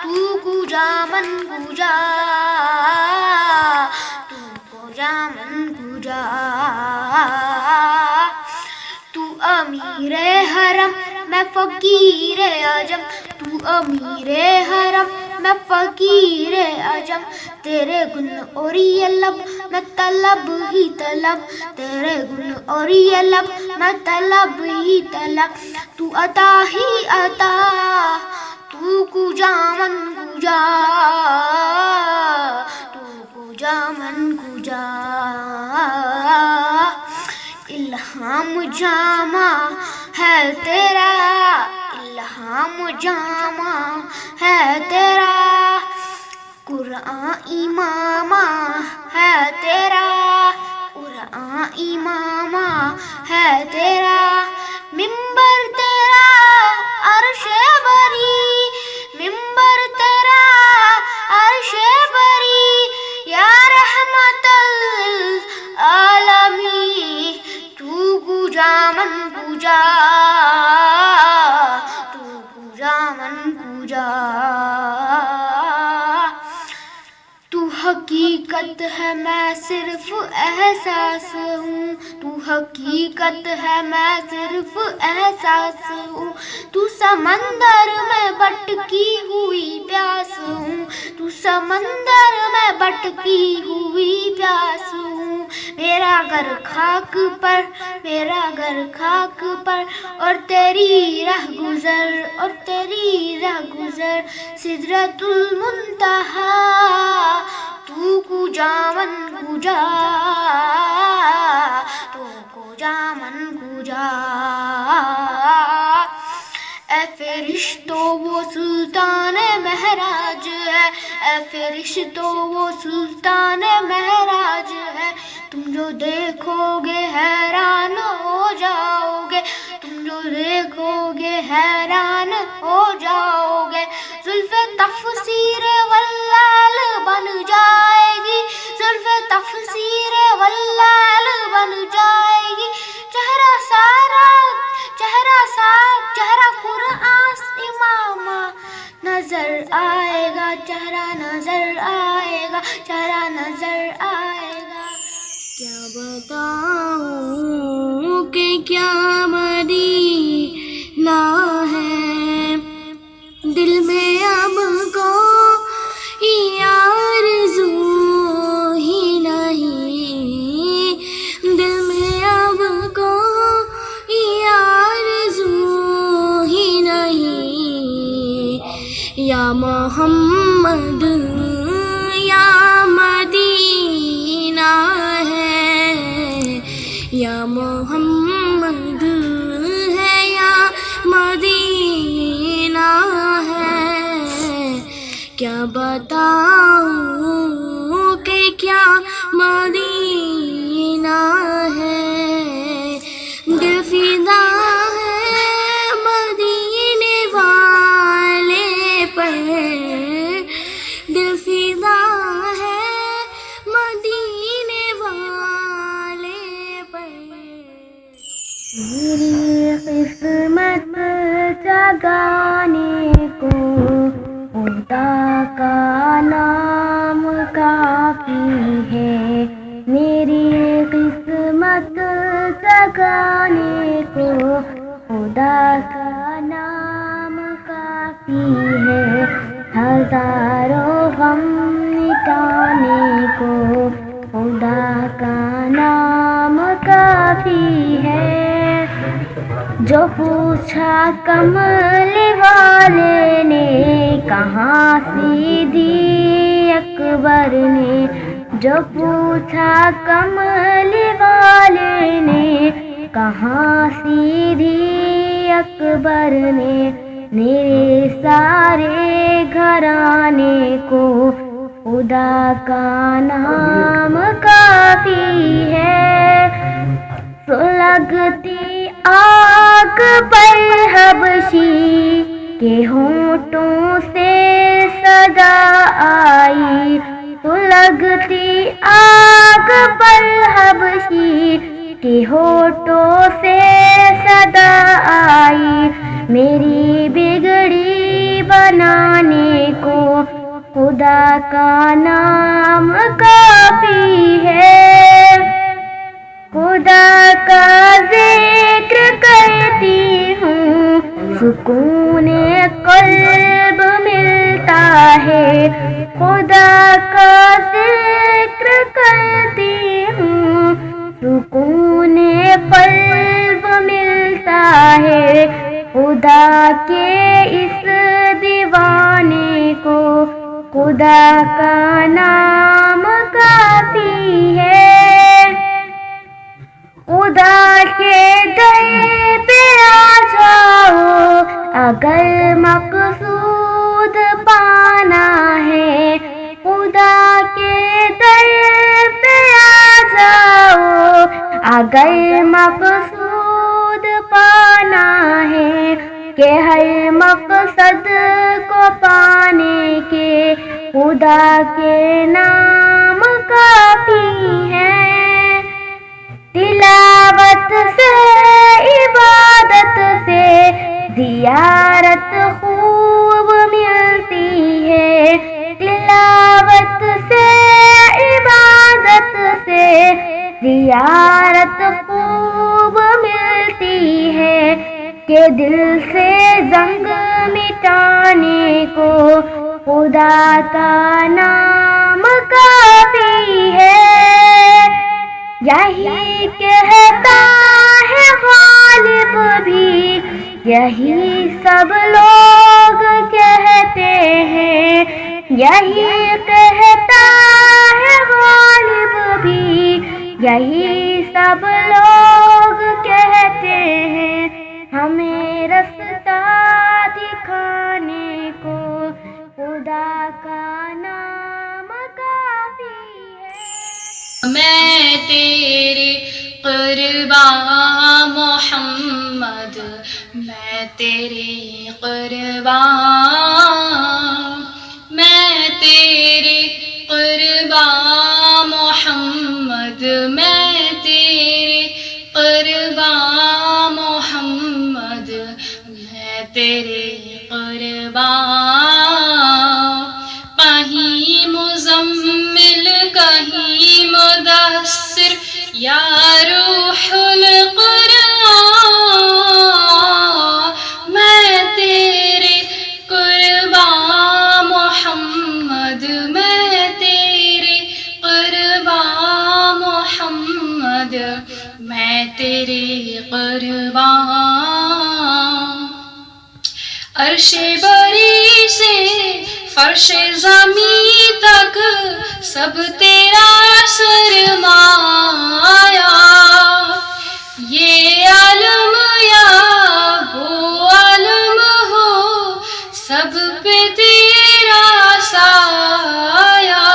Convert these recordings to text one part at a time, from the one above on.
تو کجا من کجا، تو کجا من کجا، تو امیر حرم میں فقیر عجم، تو امیر حرم میں فقیر عجم، تیرے گن اور یہ لب میں طلب ہی طلب، تیرے گن اور یہ لب میں طلب ہی طلب، تو عطا ہی عطا، تو کجا من کجا، تو کجا من کجا، الہام جامع ہے تیرا، الہام جامع ہے تیرا، قرآن امام ہے تیرا، قرآن امام ہے تیرا، ممبر تیرا عرش بری، ممبر تیرا عرش بری، یا رحمت العالمین، تو کجا من کجا، تو کجا من کجا، تو حقیقت ہے میں صرف احساس ہوں، تو حقیقت ہے میں صرف احساس ہوں، تو سمندر میں بٹکی ہوئی پیاس ہوں، تو سمندر میں بٹکی ہوئی پیاس ہوں، میرا گھر خاک پر، میرا گھر خاک پر، اور تیری راہ گزر، اور تیری راہ گزر سدرۃ المنتہا، تو کجا من کجا، تو کجا من کجا، اے فرشتو وہ سلطان مہراج ہے، اے فرشتو وہ سلطان مہراج ہے، تم جو دیکھو گے حیران ہو جاؤ گے، تم جو دیکھو گے حیران ہو جاؤ گے، زلف تفسیر واللال بن جائے گی، زلف تفسیر واللال بن جائے گی، چہرہ سارا، چہرہ سارا، چہرہ قرآن امام نظر آئے گا، چہرہ نظر آئے گا، چہرہ نظر آئے گا، کیا بتاؤں کہ کیا مدینہ ہے، دل میں اب کوئی آرزو ہی نہیں، دل میں اب کوئی آرزو ہی نہیں، یا محمد یا مدینہ ہے، یا محمد ہے یا مدینہ ہے، کیا بتاؤں کہ کیا مدینہ ہے، دل فدا ہے مدینے والے پر، دل فدا ہے مدینے والے پر، میری قسمت جگانے کو خدا کا نام کافی ہے، میری قسمت جگانے کو خدا کا نام کافی ہے، ہزاروں غم مٹانے کو خدا کا نام کافی ہے، جو پوچھا کمل والے نے کہاں سیدھی اکبر نے، جو پوچھا کمل والے نے کہاں سیدھی اکبر نے، میرے سارے گھرانے کو خدا کا نام کافی ہے، سلگتی آگ پر حبشی کے ہونٹوں سے صدا آئی، سلگتی آگ پر حبشی کے ہونٹوں سے صدا آئی، میری بگڑی بنانے خدا کا نام کافی ہے، خدا کا ذکر کرتی ہوں سکون قلب ملتا ہے، خدا کا ذکر کرتی ہوں سکون قلب ملتا ہے، خدا کے اس دیوانے کو خدا کا نام کافی ہے، خدا کے در پہ آ جاؤ اگر مقصود پانا ہے، خدا کے در پہ آ جاؤ اگر مقصود پانا ہے، کہ ہر مقصد کو پانے کے خدا کے نام کافی ہے، تلاوت سے عبادت سے زیارت خوب ملتی ہے، تلاوت سے عبادت سے زیارت خوب ملتی ہے، کہ دل سے زنگ مٹانے کو خدا کا نام کافی ہے، یہی کہتا ہے غالب بھی، یہی سب لوگ کہتے ہیں، یہی کہتا ہے غالب بھی، یہی سب لوگ کہتے ہیں، ہمیں رستہ دکھانے کو خدا کا نام کافی ہے۔ میں تیرے قربان محمد، میں تیرے قربان، میں تیرے قربان محمد، میں تیرے قربان محمد، میں تیرے قربان، کہیں مزمل کہیں مدثر یا روح القرآن، میں تیرے قربان محمد، میں تیرے قربان محمد، میں تیرے قربان، عرش بری سے فرش زمین تک سب تیرا سرمایا، یہ عالم یا وہ عالم ہو سب پہ تیرا سایہ،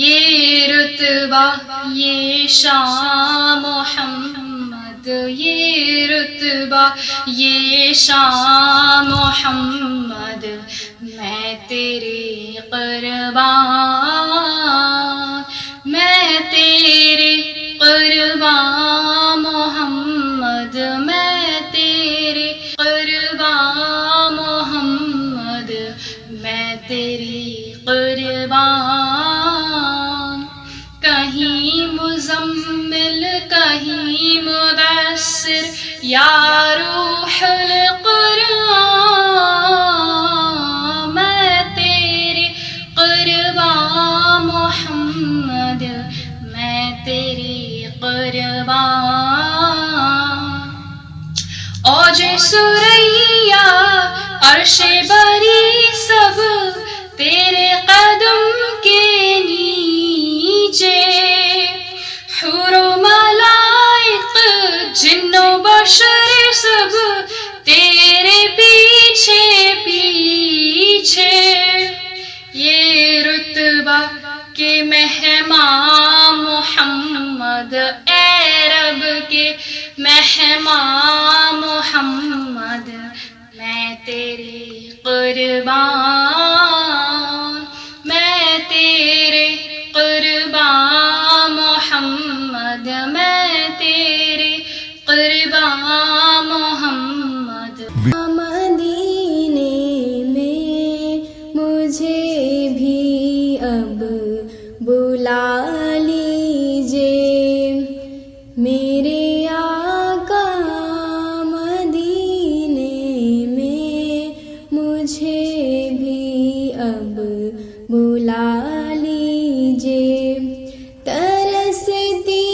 یہ رتبہ یہ شان محمد، یہ رتبہ یہ شان محمد، میں تیرے قربان، میں تیرے قربان محمد، میں تیرے قربان محمد، میں تیرے قربان، کہیں مزمل کہیں مدثر یا روح القرآن، میں تیرے قربان محمد، میں تیرے قربان، اوج سریا عرش بری سب تیرے قدم کے نیچے، حور و ملائک جن و بشر سب تیرے پیچھے پیچھے، یہ رتبہ کے مہمان محمد، اے رب کے مہمان محمد، میں تیرے قربان، میں تیرے قربان محمد، میں تیرے قربان محمد، مدینے میں مجھے مجھے بھی اب بلا لیجیے. ترستی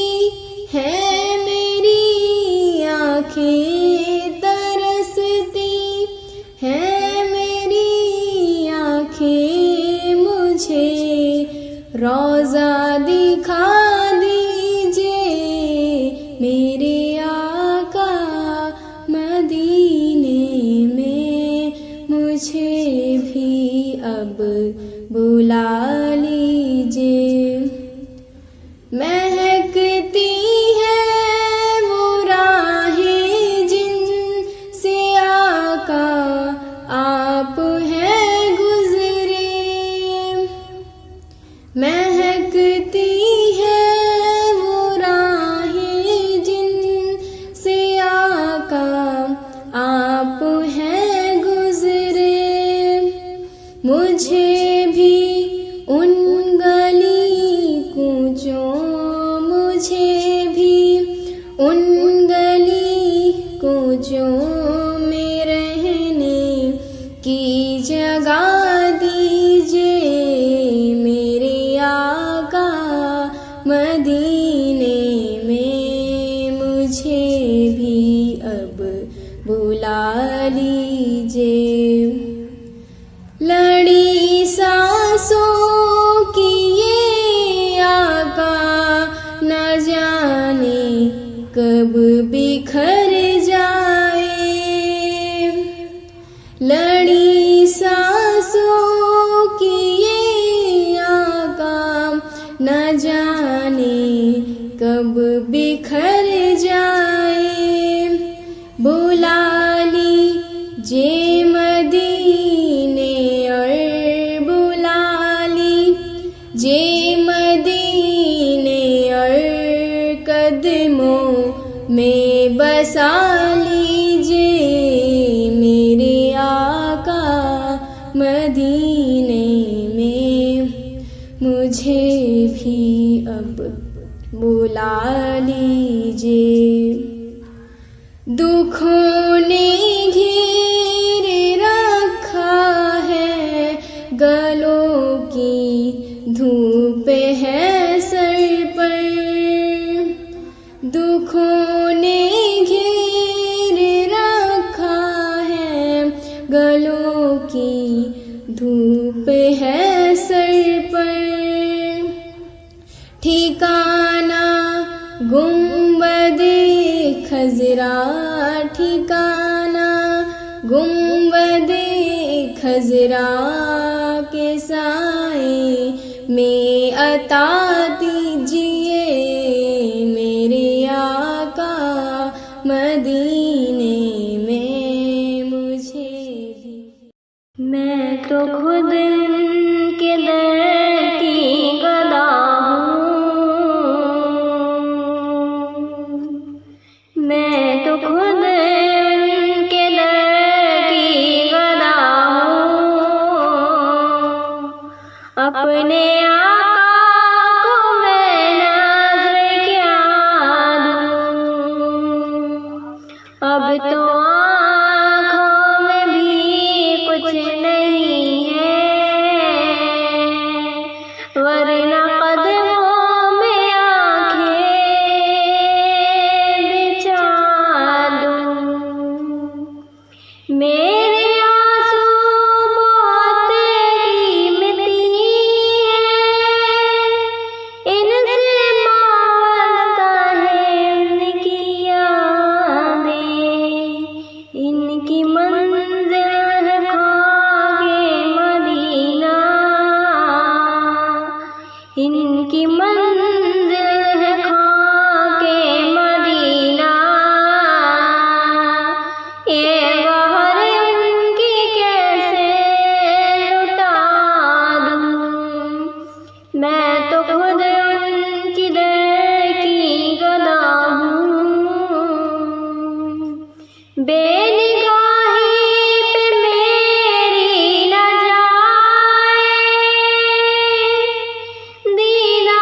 ہے میری آنکھیں، ترستی ہے میری آنکھیں، مجھے روضہ دکھا دیجیے میرے آقا مدینے میں. مجھے بھی اب بلا لیجیے. مہکتی ہے وہ راہیں جن سے آقا آپ ہیں گزرے. مہکتی ہے وہ راہیں جن سے آقا آپ ہیں گزرے. مجھے بھی ان گلی کوچوں، مجھے بھی ان گلی کوچوں میں رہنے کی جگہ دیجیے میرے آقا مدینے میں. مجھے بھی اب بلا لیجیے. لڑی سانسوں کی یہ آقا نہ جانے کب بکھر جائے. لڑی سانسوں کی یہ آقا نہ جانے کب بکھر جائے. بلا لیجیے مدینے اور بلا لیجیے مدینے اور قدموں میں بسا لیجیے میرے آقا مدینے میں. مجھے بھی اب بلا لیجیے. دکھوں نے گھیر رکھا ہے گلوں کی دھوپ ہے سر پر. دکھوں نے گھیر رکھا ہے گلوں کی دھوپ ہے سر پر. ٹھکانہ گنبد خضرا، ٹھکانہ گنبد خضرا کے سائے میں عطا دیجیے میرے آقا مدینے میں. مجھے بھی میں تو خود ان کے در کی گدا ہوں، میں تو خود ان کے در کی گدا ہوں. اپنے آقا کو میں نظر کیا دوں، اب تو آنکھوں میں بھی کچھ نہیں ہے، ورنہ قدموں میں آنکھیں بچھا دوں. میرے آنسو بہت قیمتی ہیں، ان سے وابستہ ہے ان کی یادیں. ان کی منزل ہے خاک مدینہ، ان کی منزل ہے خاک مدینہ. یہ بہر ان کی کیسے لٹا دوں، میں تو خود ان کی در کی گدا ہوں. بے نگاہی پہ میری نہ جائے، دیدہ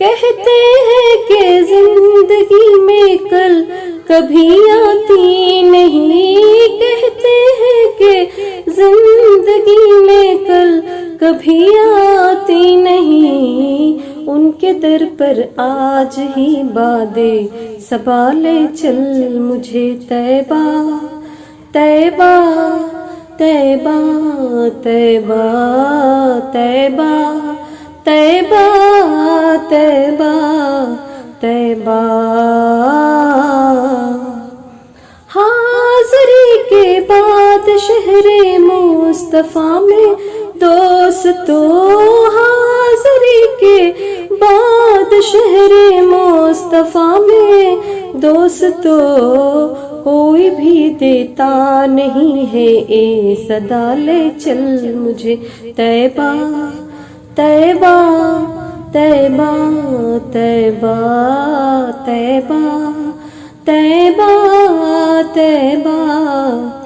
کہتے ہیں کہ زندگی میں کل کبھی آتی نہیں، کہتے ہیں کہ زندگی میں کل کبھی آتی نہیں، ان کے در پر آج ہی بادے صبا لے چل مجھے طیبہ طیبہ طیبہ طیبہ طیبہ طیبہ طیبہ طیبہ۔ حاضری کے بعد شہر مصطفیٰ میں دوستو، حاضری کے بعد شہر مصطفیٰ میں دوستو، کوئی بھی دیتا نہیں ہے اے صدا لے چل مجھے طیبہ طیبہ طیبہ طیبہ طیبہ طیبہ طیبہ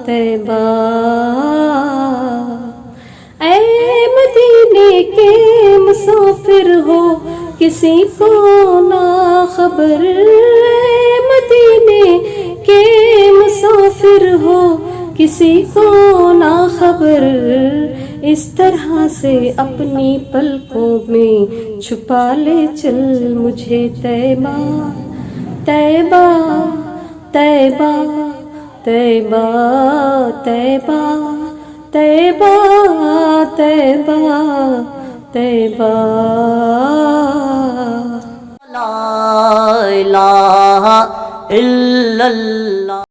طیبہ۔ اے مدینے کے مسافر ہو کسی کو نہ خبر، اے مدینے کے مسافر ہو کسی کو نہ خبر، اس طرح سے اپنی پلکوں میں چھپا لے چل مجھے طیبہ طیبہ طیبہ طیبہ طیبہ طیبہ طیبہ طیبہ۔ لا الہ الا اللہ